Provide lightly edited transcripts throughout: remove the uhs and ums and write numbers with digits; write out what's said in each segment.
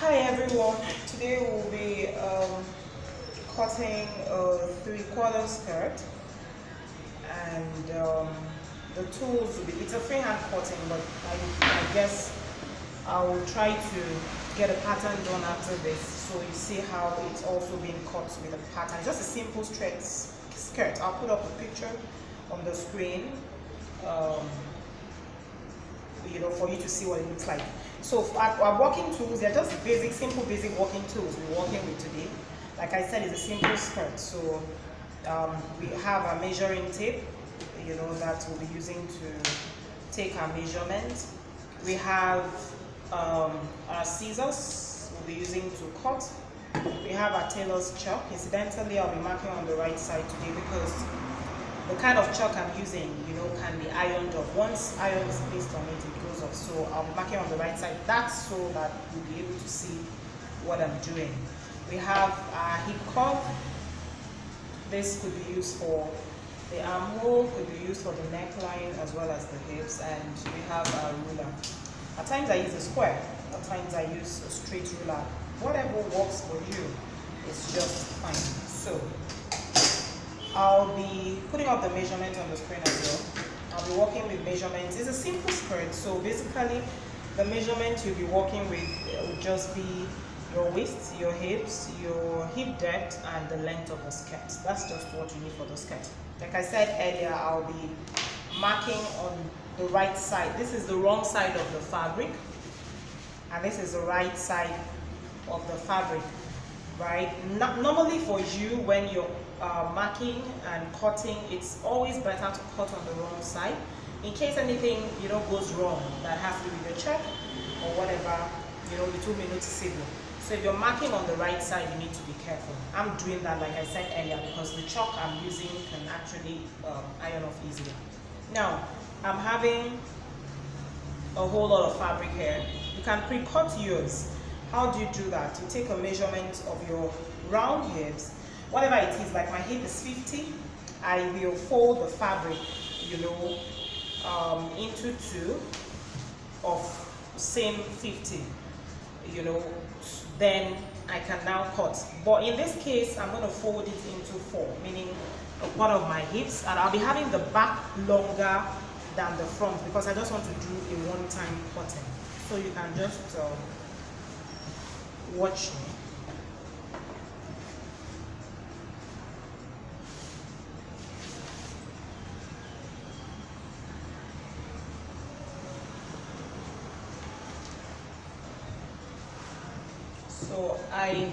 Hi everyone, today we'll be cutting a 3/4 skirt, and the tools will be, it's a freehand cutting, but I guess I will try to get a pattern done after this, so you see how it's also being cut with a pattern. Just a simple straight skirt. I'll put up a picture on the screen, for you to see what it looks like. So our working tools, they're just basic, simple, basic working tools we're working with today. Like I said, it's a simple skirt. So we have a measuring tape, that we'll be using to take our measurement. We have our scissors we'll be using to cut. We have our tailor's chalk. Incidentally, I'll be marking on the right side today because the kind of chalk I'm using, can be ironed off. Once iron is placed on it, it goes off. So I'll be marking on the right side. That's so that you'll be able to see what I'm doing. We have our hip curve. This could be used for the armhole, could be used for the neckline as well as the hips. And we have our ruler. At times I use a square. At times I use a straight ruler. Whatever works for you is just fine. So I'll be putting up the measurement on the screen as well. I'll be working with measurements. It's a simple skirt, so basically the measurement you'll be working with will just be your waist, your hips, your hip depth, and the length of the skirt. That's just what you need for the skirt. Like I said earlier, I'll be marking on the right side. This is the wrong side of the fabric, and this is the right side of the fabric, right? Normally for you, when you're marking and cutting, it's always better to cut on the wrong side in case anything goes wrong that has to do with your check or whatever, it will be noticeable. So if you're marking on the right side, you need to be careful. I'm doing that, like I said earlier, because the chalk I'm using can actually iron off easily. Now I'm having a whole lot of fabric here. You can pre-cut yours. How do you do that? You take a measurement of your round hips. Whatever it is, like my hip is 50, I will fold the fabric, into two of same 50, then I can now cut. But in this case, I'm going to fold it into four, meaning a part of my hips, and I'll be having the back longer than the front because I just want to do a one-time cutting. So you can just watch me. So I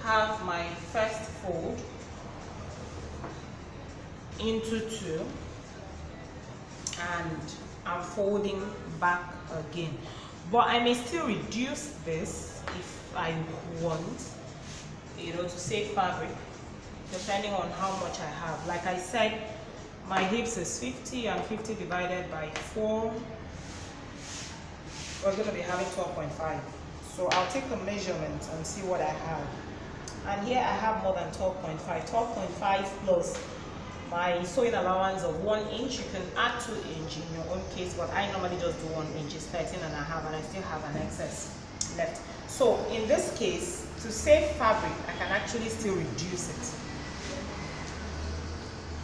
have my first fold into two, and I'm folding back again. But I may still reduce this if I want, to save fabric, depending on how much I have. Like I said, my hips is 50, and 50 divided by 4, we're going to be having 12.5. So I'll take the measurement and see what I have. And here I have more than 12.5. 12.5 plus my sewing allowance of 1 inch. You can add 2 inches in your own case, but I normally just do 1 inch. It's 13 and a half, and I still have an excess left. So in this case, to save fabric, I can actually still reduce it.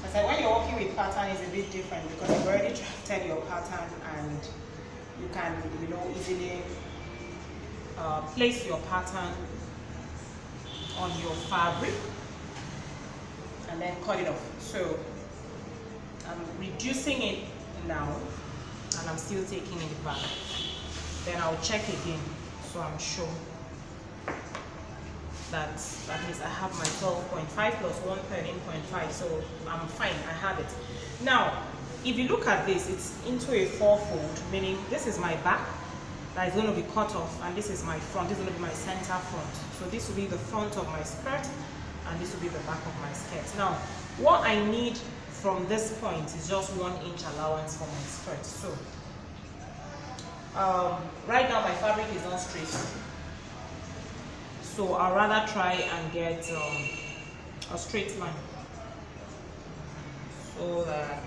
I said when you're working with pattern, it's a bit different because you've already drafted your pattern, and you can, easily place your pattern on your fabric and then cut it off. So I'm reducing it now, and I'm still taking it back. Then I'll check again, so I'm sure that at least I have my 12.5 plus 113.5, so I'm fine, I have it. Now if you look at this, it's into a 4-fold, meaning this is my back that is going to be cut off, and this is my front. This is going to be my center front. So this will be the front of my skirt, and this will be the back of my skirt. Now what I need from this point is just 1 inch allowance for my skirt. So right now my fabric is not straight, so I'll rather try and get a straight line so that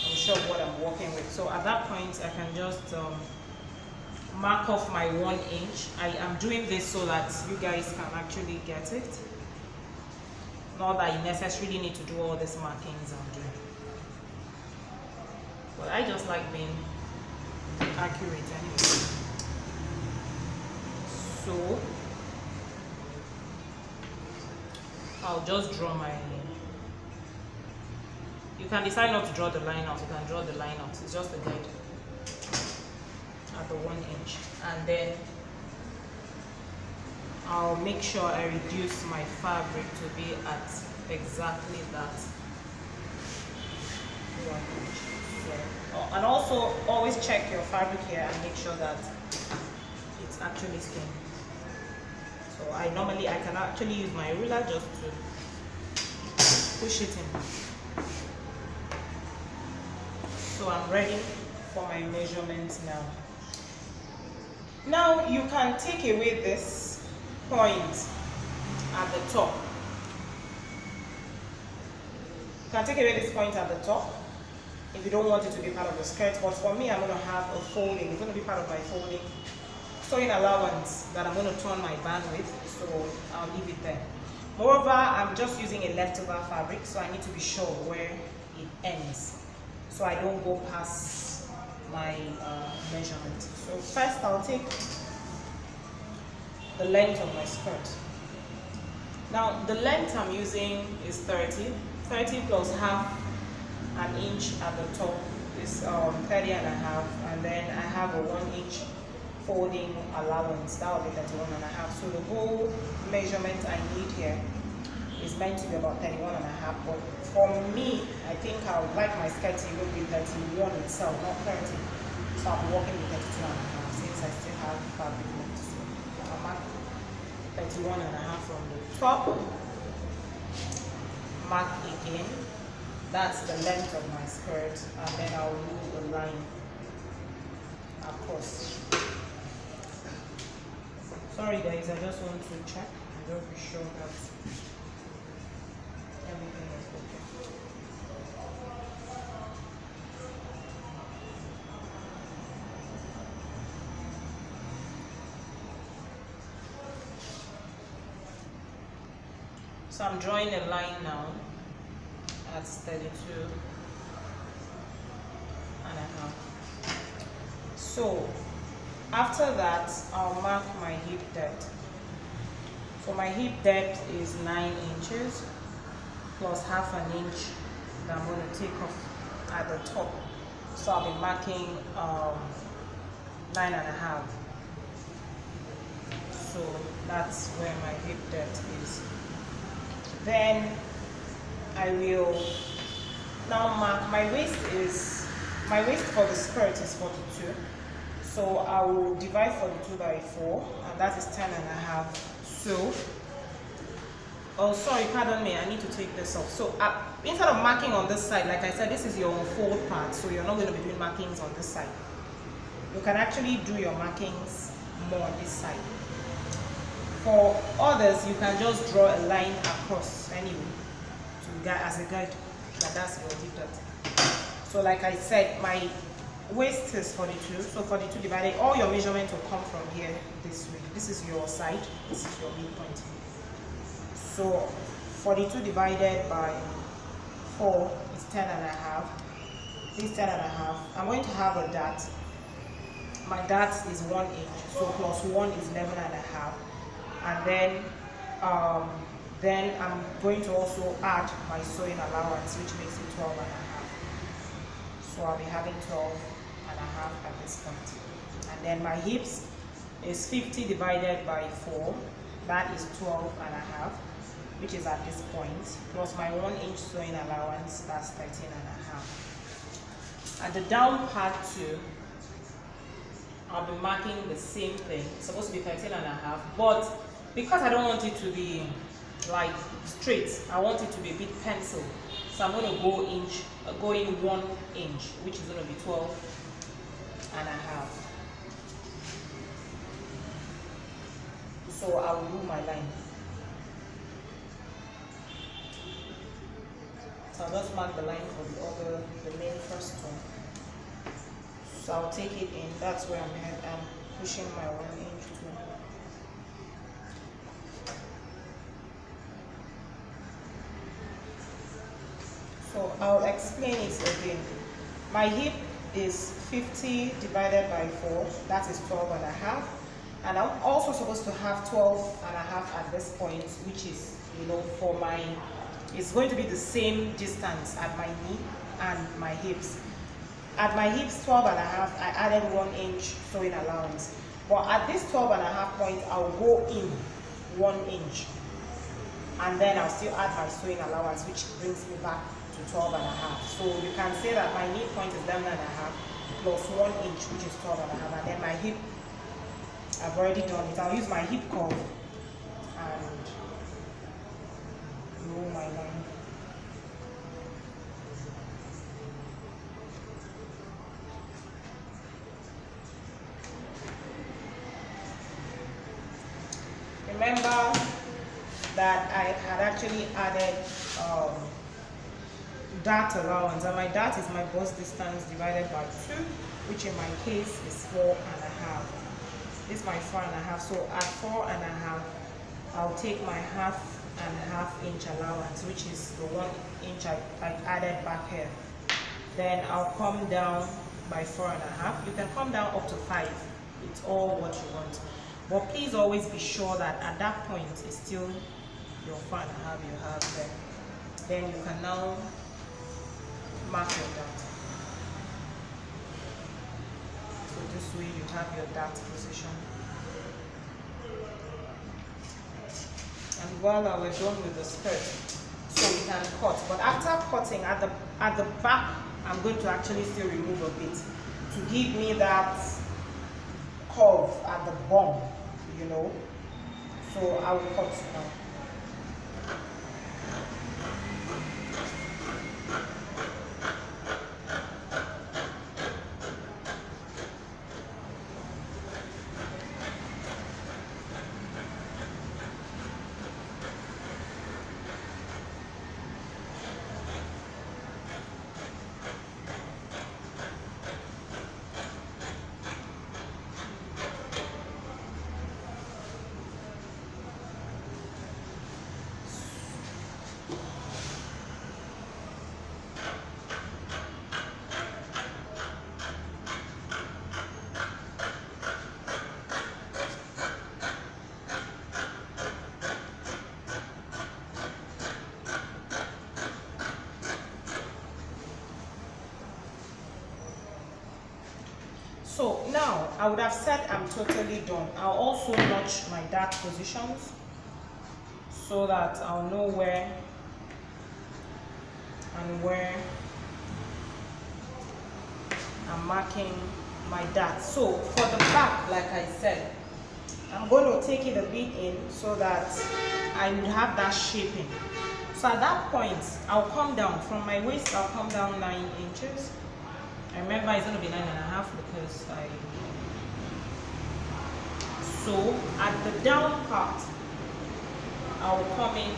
I'm sure of what I'm working with. So at that point I can just mark off my 1 inch. I am doing this so that you guys can actually get it. Not that you necessarily need to do all these markings I'm doing. But I just like being accurate anyway. So I'll just draw my, you can decide not to draw the line out, you can draw the line out, it's just a guide at the 1 inch. And then I'll make sure I reduce my fabric to be at exactly that 1 inch. So, and also always check your fabric here and make sure that it's actually slim. So I can actually use my ruler just to push it in. So I'm ready for my measurements now. Now you can take away this point at the top. You can take away this point at the top if you don't want it to be part of the skirt, but for me I'm going to have a folding. It's going to be part of my folding sewing allowance that I'm going to turn my band with, so I'll leave it there. Moreover, I'm just using a leftover fabric, so I need to be sure where it ends so I don't go past my measurement. So first I'll take the length of my skirt. Now the length I'm using is 30 plus half an inch at the top is 30 and a half, and then I have a 1 inch folding allowance, that will be 31 and a half. So the whole measurement I need here is meant to be about 31 and a half, but for me, I think I would like my skirt to even be 31 itself, not 30. So I'm working with 32 and a half since I still have fabric left. So I'll mark 31 and a half from the top, mark again, that's the length of my skirt, and then I'll move a line across. Sorry guys, I just want to check and just be sure that everything is okay. So I'm drawing a line now at 32 and a half. So after that, I'll mark my hip depth. So my hip depth is 9 inches plus half an inch that I'm going to take off at the top. So I'll be marking 9 and a half. So that's where my hip depth is. Then I will now mark my waist for the skirt is 42. So I will divide 42 by 4, and that is 10 and a half. So, oh sorry, pardon me, I need to take this off. So instead of marking on this side, like I said, this is your fold part, so you're not going to be doing markings on this side. You can actually do your markings more on this side. For others, you can just draw a line across anyway, as a guide, and that's your hip depth. So like I said, my waist is 42, so 42 divided, all your measurement will come from here this way. This is your side, this is your midpoint. So 42 divided by 4 is 10 and a half. This 10 and a half. I'm going to have a dart. My dart is 1 inch, so plus 1 is 11 and a half. And then I'm going to also add my sewing allowance, which makes it 12 and a half. So I'll be having 12 and a half at this point. And then my hips is 50 divided by 4, that is 12 and a half, which is at this point, plus my 1 inch sewing allowance, that's 13 and a half. At the down part too, I'll be marking the same thing. It's supposed to be 13 and a half, but because I don't want it to be like straight, I want it to be a bit pencil. So I'm going to go in 1 inch, which is going to be 12 and a half. So I will do my line. So I'll just mark the line for the main first one. So I'll take it in, that's where I'm pushing my 1 inch too. So I'll explain it again. My hip is 50 divided by 4, that is 12 and a half. And I'm also supposed to have 12 and a half at this point, which is, you know, for my, it's going to be the same distance at my knee and my hips. At my hips 12 and a half, I added 1 inch sewing allowance. But at this 12 and a half point, I'll go in 1 inch. And then I'll still add my sewing allowance, which brings me back to 12 and a half. So you can say that my knee point is 11 and a half plus 1 inch, which is 12 and a half. And then my hip, I've already done it. I'll use my hip curve and roll my line. Remember that I had actually added dart allowance, and my dart is my bust distance divided by 2, which in my case is 4 and a half. This is my 4 and a half. So at 4 and a half, I'll take my half and half inch allowance, which is the 1 inch I added back here. Then I'll come down by 4 and a half. You can come down up to 5. It's all what you want. But please always be sure that at that point it's still your 4 and a half you have there. Then you can now mark your dart. So this way you have your dart position. And voila, we're done with the skirt. So we can cut. But after cutting at the back, I'm going to actually still remove a bit to give me that curve at the bum, you know. So I will cut now. So now I would have said I'm totally done. I'll also notch my dart positions so that I'll know where and where I'm marking my dart. So for the back, like I said, I'm going to take it a bit in so that I would have that shaping. So at that point, I'll come down from my waist. I'll come down 9 inches. I remember it's going to be 9 and a half because so at the down part, I'll come in.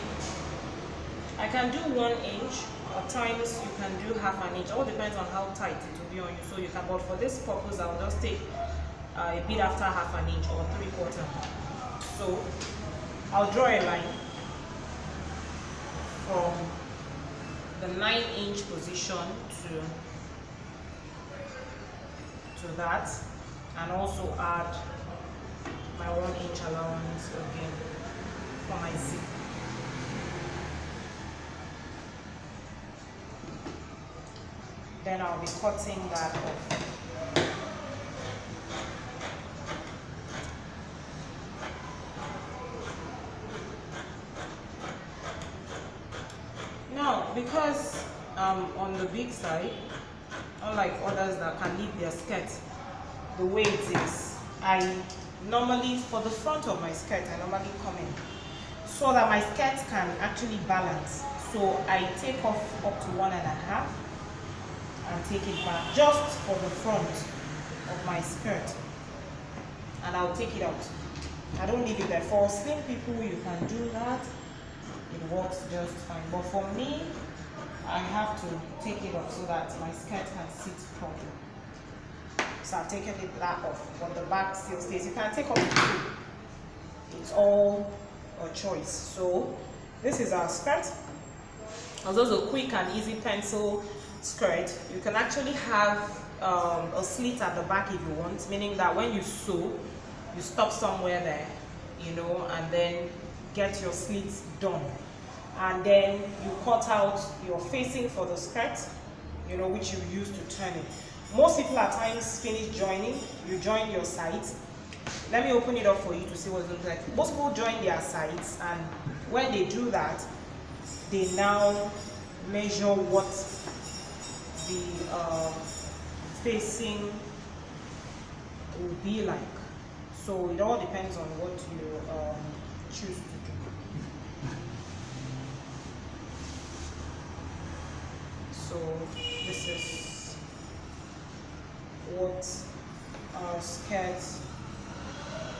I can do 1 inch, at times you can do half an inch. All depends on how tight it will be on you. So you can, but for this purpose, I'll just take a bit after half an inch or 3/4. So I'll draw a line from the 9 inch position to that, and also add my 1 inch allowance again for my zip. Then I'll be cutting that off. Now, because on the big side, unlike others that can leave their skirt the way it is, I normally, for the front of my skirt, I normally come in so that my skirt can actually balance. So I take off up to 1 and a half and take it back just for the front of my skirt, and I'll take it out. I don't leave it there. For slim people, you can do that. It works just fine. But for me, I have to take it off so that my skirt can sit properly. So I've taken that off, but the back still stays. You can take off the two. It's all a choice. So this is our skirt. Although a quick and easy pencil skirt, you can actually have a slit at the back if you want, meaning that when you sew, you stop somewhere there, you know, and then get your slits done. And then you cut out your facing for the skirt, you know, which you use to turn it. Most people at times finish joining. You join your sides. Let me open it up for you to see what it looks like. Most people join their sides, and when they do that, they now measure what the facing will be like. So it all depends on what you choose to do. So this is what our skirt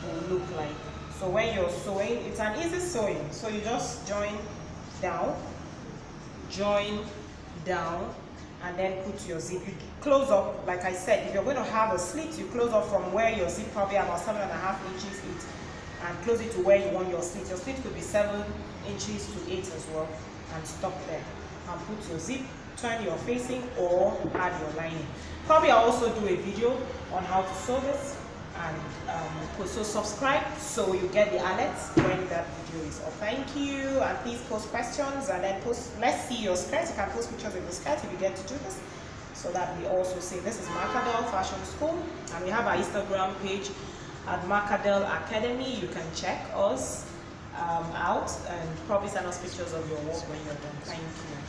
will look like. So when you're sewing, it's an easy sewing. So you just join down, and then put your zip. You close up, like I said, if you're going to have a slit, you close up from where your zip probably about 7.5 inches it, and close it to where you want your slit. Your slit could be 7 inches to 8 as well, and stop there. And put your zip, turn your facing, or add your lining. Probably I'll also do a video on how to sew this, and so subscribe so you get the alerts when that video is up. Thank you, and please post questions, and then let's see your skirt. You can post pictures of your skirt if you get to do this, so that we also say this is Macadel Fashion School, and we have our Instagram page at Macadel Academy. You can check us out and probably send us pictures of your work when you're done. Thank you.